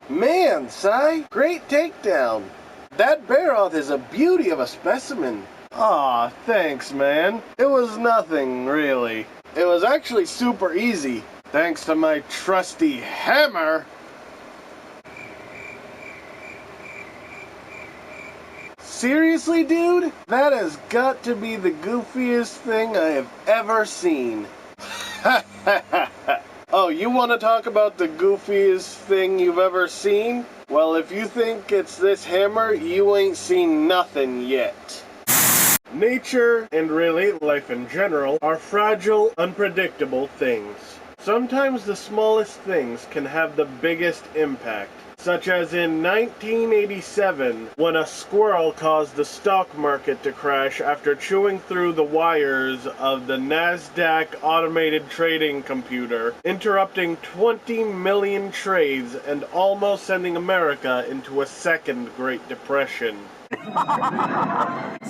Man, Si, great takedown. That bear is a beauty of a specimen. Aw, thanks, man. It was nothing, really. It was actually super easy, thanks to my trusty hammer. Seriously, dude? That has got to be the goofiest thing I have ever seen. Ha ha ha ha. Oh, you want to talk about the goofiest thing you've ever seen? Well, if you think it's this hammer, you ain't seen nothing yet. Nature, and really life in general, are fragile, unpredictable things. Sometimes the smallest things can have the biggest impact, such as in 1987, when a squirrel caused the stock market to crash after chewing through the wires of the NASDAQ automated trading computer, interrupting 20 million trades and almost sending America into a second Great Depression.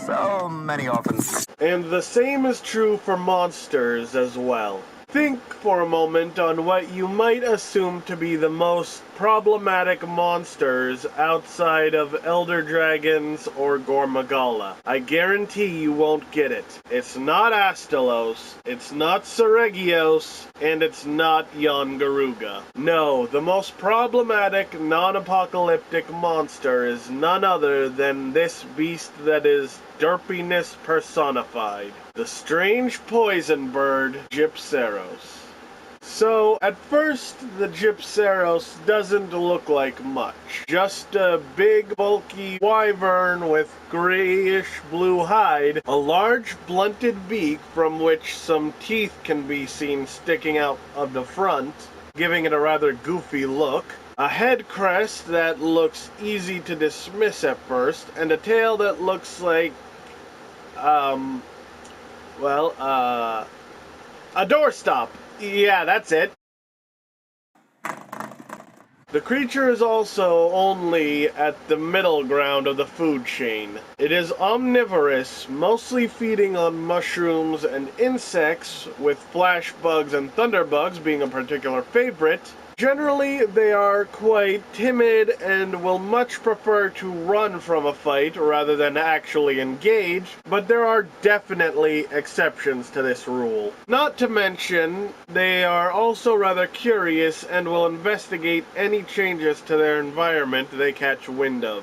So many orphans. And the same is true for monsters as well. Think for a moment on what you might assume to be the most problematic monsters outside of Elder Dragons or Gormagala. I guarantee you won't get it. It's not Astalos, it's not Seregios, and it's not Yongaruga. No, the most problematic non-apocalyptic monster is none other than this beast that is derpiness personified. The strange poison bird, Gypceros. So, at first, the Gypceros doesn't look like much. Just a big, bulky wyvern with grayish-blue hide, a large, blunted beak from which some teeth can be seen sticking out of the front, giving it a rather goofy look, a head crest that looks easy to dismiss at first, and a tail that looks like, a doorstop. Yeah, that's it. The creature is also only at the middle ground of the food chain. It is omnivorous, mostly feeding on mushrooms and insects, with flash bugs and thunderbugs being a particular favorite. Generally, they are quite timid and will much prefer to run from a fight rather than actually engage, but there are definitely exceptions to this rule. Not to mention, they are also rather curious and will investigate any changes to their environment they catch wind of.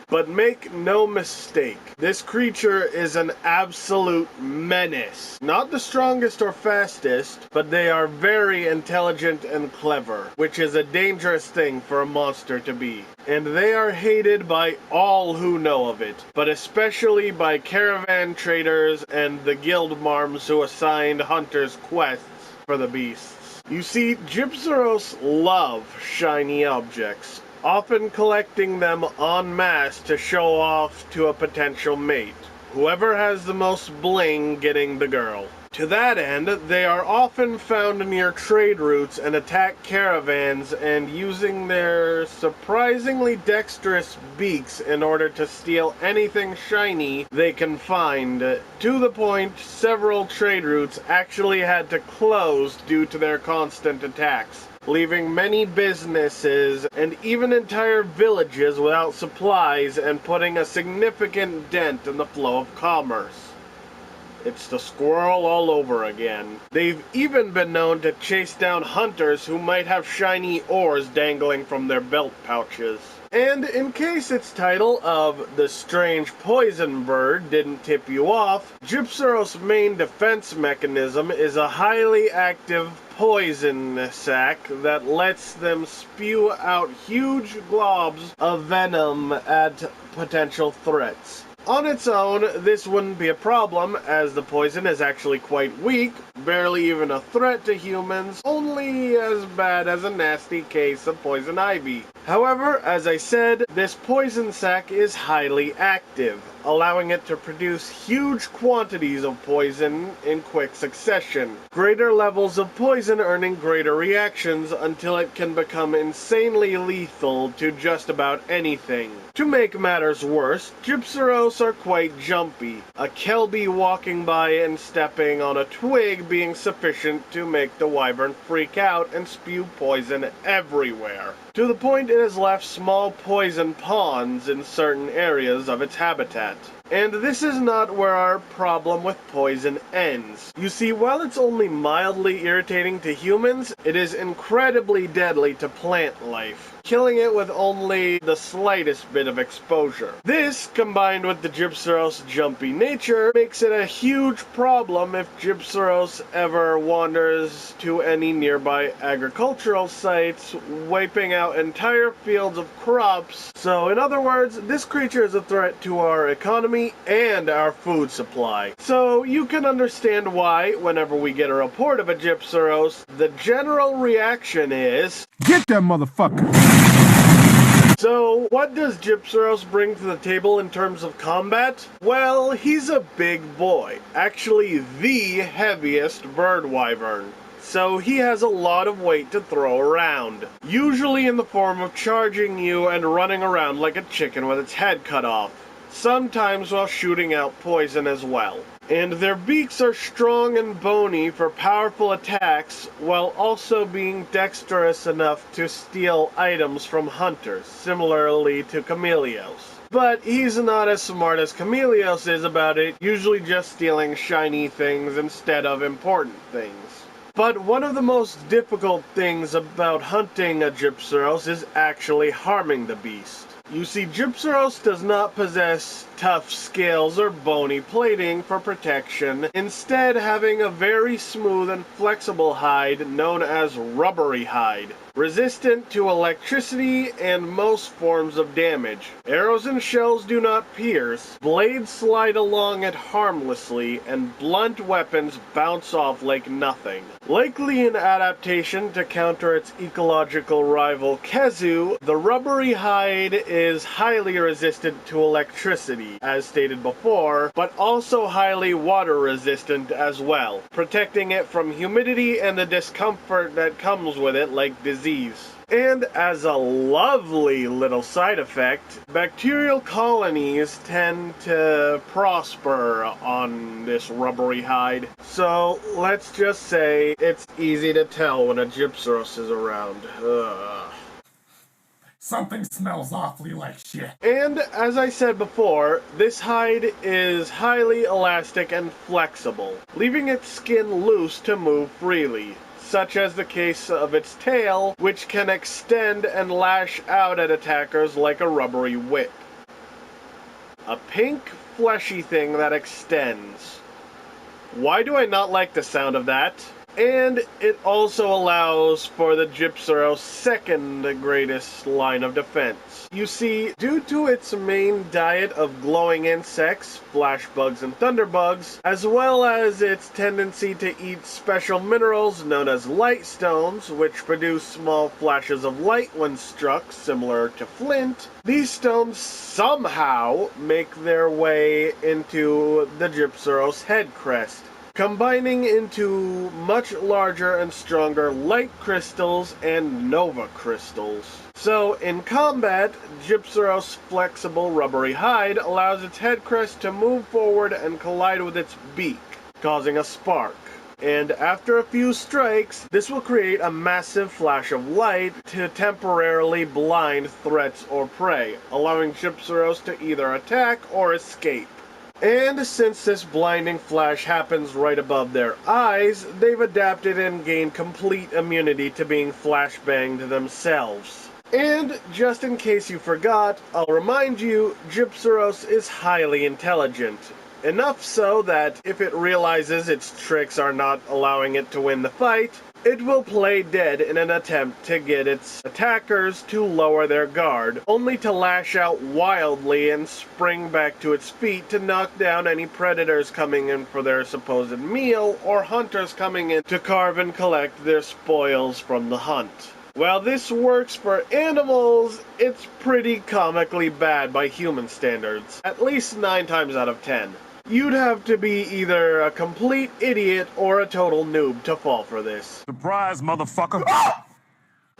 But make no mistake, this creature is an absolute menace. Not the strongest or fastest, but they are very intelligent and clever, which is a dangerous thing for a monster to be. And they are hated by all who know of it, but especially by caravan traders and the guild marms who assigned hunters quests for the beasts. You see, Gypceros love shiny objects, often collecting them en masse to show off to a potential mate. Whoever has the most bling getting the girl. To that end, they are often found near trade routes and attack caravans and using their surprisingly dexterous beaks in order to steal anything shiny they can find, to the point several trade routes actually had to close due to their constant attacks, leaving many businesses and even entire villages without supplies and putting a significant dent in the flow of commerce. It's the squirrel all over again. They've even been known to chase down hunters who might have shiny ores dangling from their belt pouches. And in case its title of The Strange Poison Bird didn't tip you off, Gypceros' main defense mechanism is a highly active poison sac that lets them spew out huge globs of venom at potential threats. On its own, this wouldn't be a problem, as the poison is actually quite weak, barely even a threat to humans, only as bad as a nasty case of poison ivy. However, as I said, this poison sac is highly active, allowing it to produce huge quantities of poison in quick succession. Greater levels of poison earning greater reactions until it can become insanely lethal to just about anything. To make matters worse, Gypceros are quite jumpy, a Kelby walking by and stepping on a twig being sufficient to make the wyvern freak out and spew poison everywhere. to the point it has left small poison ponds in certain areas of its habitat. And this is not where our problem with poison ends. You see, while it's only mildly irritating to humans, it is incredibly deadly to plant life, killing it with only the slightest bit of exposure. This, combined with the Gypceros' jumpy nature, makes it a huge problem if Gypceros ever wanders to any nearby agricultural sites, wiping out entire fields of crops. So, in other words, this creature is a threat to our economy and our food supply. So you can understand why, whenever we get a report of a Gypceros, the general reaction is, "Get that motherfucker!" So, what does Gypceros bring to the table in terms of combat? Well, he's a big boy. Actually, the heaviest bird wyvern. So he has a lot of weight to throw around, usually in the form of charging you and running around like a chicken with its head cut off, sometimes while shooting out poison as well. And their beaks are strong and bony for powerful attacks, while also being dexterous enough to steal items from hunters, similarly to Chameleos. But he's not as smart as Chameleos is about it, usually just stealing shiny things instead of important things. But one of the most difficult things about hunting a Gypceros is actually harming the beast. You see, Gypceros does not possess tough scales or bony plating for protection, instead having a very smooth and flexible hide known as rubbery hide, resistant to electricity and most forms of damage. Arrows and shells do not pierce, blades slide along it harmlessly, and blunt weapons bounce off like nothing. Likely an adaptation to counter its ecological rival Kezu, the rubbery hide is highly resistant to electricity, as stated before, but also highly water resistant as well, protecting it from humidity and the discomfort that comes with it, like disease. And as a lovely little side effect, bacterial colonies tend to prosper on this rubbery hide. So let's just say it's easy to tell when a Gypceros is around. Ugh. Something smells awfully like shit. And as I said before, this hide is highly elastic and flexible, leaving its skin loose to move freely, such as the case of its tail, which can extend and lash out at attackers like a rubbery whip. A pink, fleshy thing that extends. Why do I not like the sound of that? And it also allows for the Gypceros' second greatest line of defense. You see, due to its main diet of glowing insects, flash bugs and thunderbugs, as well as its tendency to eat special minerals known as light stones, which produce small flashes of light when struck, similar to flint, these stones somehow make their way into the Gypceros' head crest, combining into much larger and stronger light crystals and nova crystals. So, in combat, Gypceros' flexible rubbery hide allows its head crest to move forward and collide with its beak, causing a spark. And after a few strikes, this will create a massive flash of light to temporarily blind threats or prey, allowing Gypceros to either attack or escape. And since this blinding flash happens right above their eyes, they've adapted and gained complete immunity to being flashbanged themselves. And just in case you forgot, I'll remind you, Gypceros is highly intelligent. Enough so that if it realizes its tricks are not allowing it to win the fight, it will play dead in an attempt to get its attackers to lower their guard, only to lash out wildly and spring back to its feet to knock down any predators coming in for their supposed meal, or hunters coming in to carve and collect their spoils from the hunt. While this works for animals, it's pretty comically bad by human standards, at least 9 times out of 10. You'd have to be either a complete idiot or a total noob to fall for this. Surprise, motherfucker.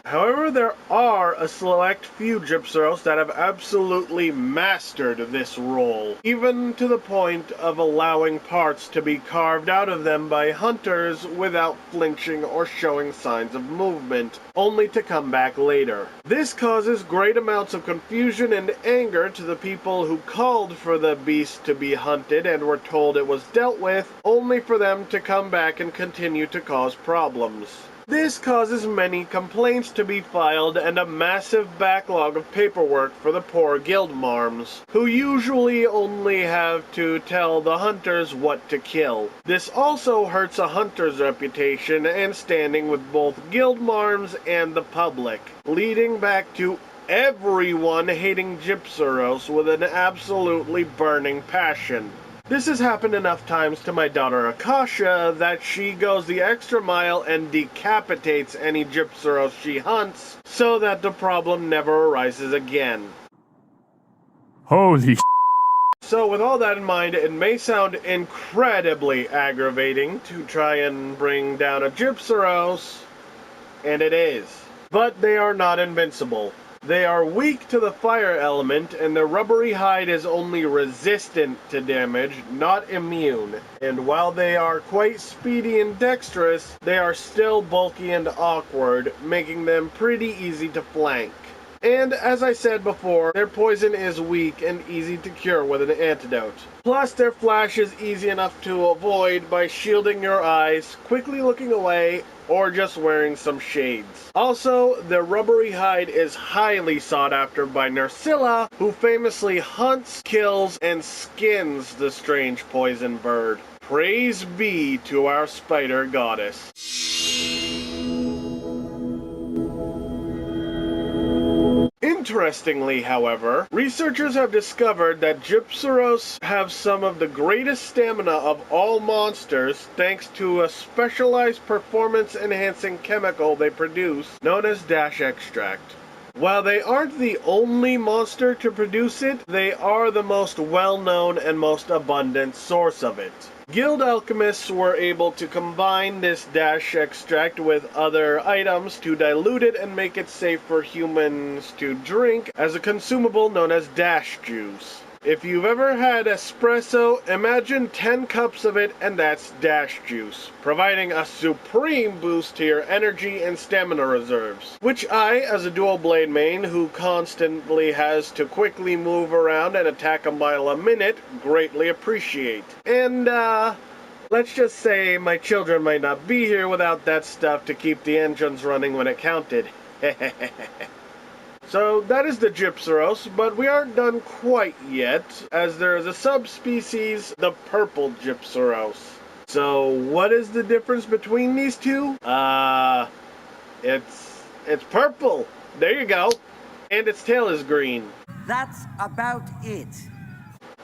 However, there are a select few Gypceros that have absolutely mastered this role, even to the point of allowing parts to be carved out of them by hunters without flinching or showing signs of movement, only to come back later. This causes great amounts of confusion and anger to the people who called for the beast to be hunted and were told it was dealt with, only for them to come back and continue to cause problems. This causes many complaints to be filed and a massive backlog of paperwork for the poor guildmarms, who usually only have to tell the hunters what to kill. This also hurts a hunter's reputation and standing with both guildmarms and the public, leading back to everyone hating Gypceros with an absolutely burning passion. This has happened enough times to my daughter Akasha that she goes the extra mile and decapitates any Gypceros she hunts so that the problem never arises again. Holy So with all that in mind, it may sound incredibly aggravating to try and bring down a Gypceros, and it is. But they are not invincible. They are weak to the fire element, and their rubbery hide is only resistant to damage, not immune. And while they are quite speedy and dexterous, they are still bulky and awkward, making them pretty easy to flank. And as I said before, their poison is weak and easy to cure with an antidote. Plus, their flash is easy enough to avoid by shielding your eyes, quickly looking away, or just wearing some shades. Also, their rubbery hide is highly sought after by Nersilla, who famously hunts, kills, and skins the strange poison bird. Praise be to our spider goddess. Interestingly, however, researchers have discovered that Gypceros have some of the greatest stamina of all monsters thanks to a specialized performance-enhancing chemical they produce known as dash extract. While they aren't the only monster to produce it, they are the most well-known and most abundant source of it. Guild alchemists were able to combine this dash extract with other items to dilute it and make it safe for humans to drink as a consumable known as dash juice. If you've ever had espresso, imagine 10 cups of it and that's dash juice, providing a supreme boost to your energy and stamina reserves, which I, as a dual blade main who constantly has to quickly move around and attack a mile a minute, greatly appreciate. And, let's just say my children might not be here without that stuff to keep the engines running when it counted. So that is the Gypceros, but we aren't done quite yet, as there is a subspecies, the purple Gypceros. So what is the difference between these two? It's purple. There you go. And its tail is green. That's about it.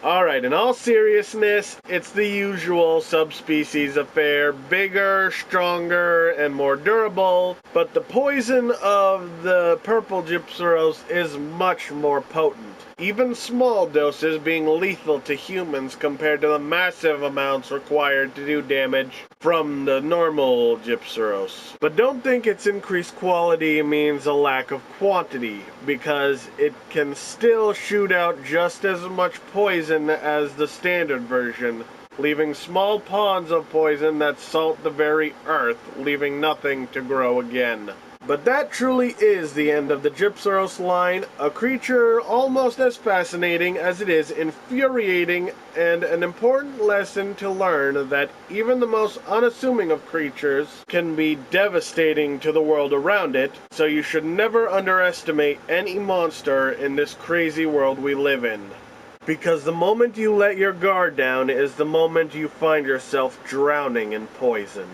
Alright, in all seriousness, it's the usual subspecies affair, bigger, stronger, and more durable, but the poison of the purple Gypceros is much more potent, even small doses being lethal to humans compared to the massive amounts required to do damage from the normal Gypceros. But don't think its increased quality means a lack of quantity, because it can still shoot out just as much poison as the standard version, leaving small ponds of poison that salt the very earth, leaving nothing to grow again. But that truly is the end of the Gypceros line, a creature almost as fascinating as it is infuriating, and an important lesson to learn that even the most unassuming of creatures can be devastating to the world around it, so you should never underestimate any monster in this crazy world we live in. Because the moment you let your guard down is the moment you find yourself drowning in poison.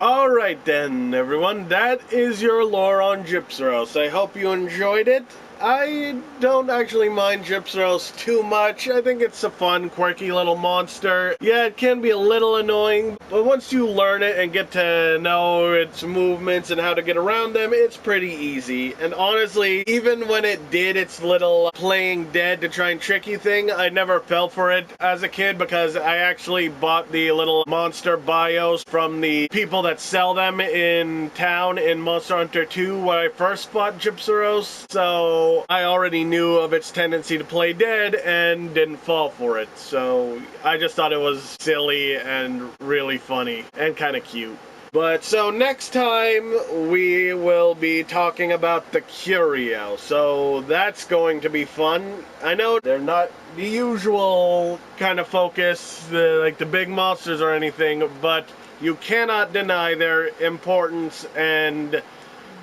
Alright then, everyone, that is your lore on Gypceros. I hope you enjoyed it. I don't actually mind Gypceros too much. I think it's a fun, quirky little monster. Yeah, it can be a little annoying, but once you learn it and get to know its movements and how to get around them, it's pretty easy. And honestly, even when it did its little playing dead to try and trick you thing, I never fell for it as a kid because I actually bought the little monster bios from the people that sell them in town in Monster Hunter 2 when I first bought Gypceros. So I already knew of its tendency to play dead and didn't fall for it. So I just thought it was silly and really funny and kind of cute. But so next time we will be talking about the Curio. So that's going to be fun. I know they're not the usual kind of focus, like the big monsters or anything, but you cannot deny their importance and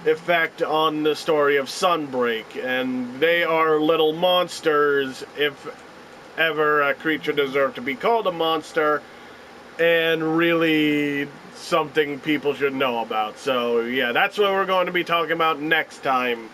effect on the story of Sunbreak, and they are little monsters if ever a creature deserved to be called a monster, and really something people should know about. So yeah, that's what we're going to be talking about next time.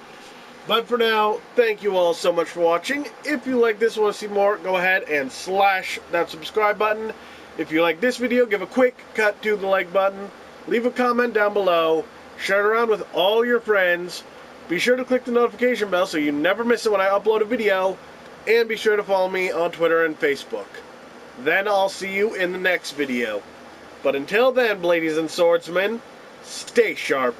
But for now, thank you all so much for watching. If you like this and want to see more, go ahead and slash that subscribe button. If you like this video, give a quick cut to the like button. Leave a comment down below. Share it around with all your friends. Be sure to click the notification bell so you never miss it when I upload a video. And be sure to follow me on Twitter and Facebook. Then I'll see you in the next video. But until then, ladies and swordsmen, stay sharp.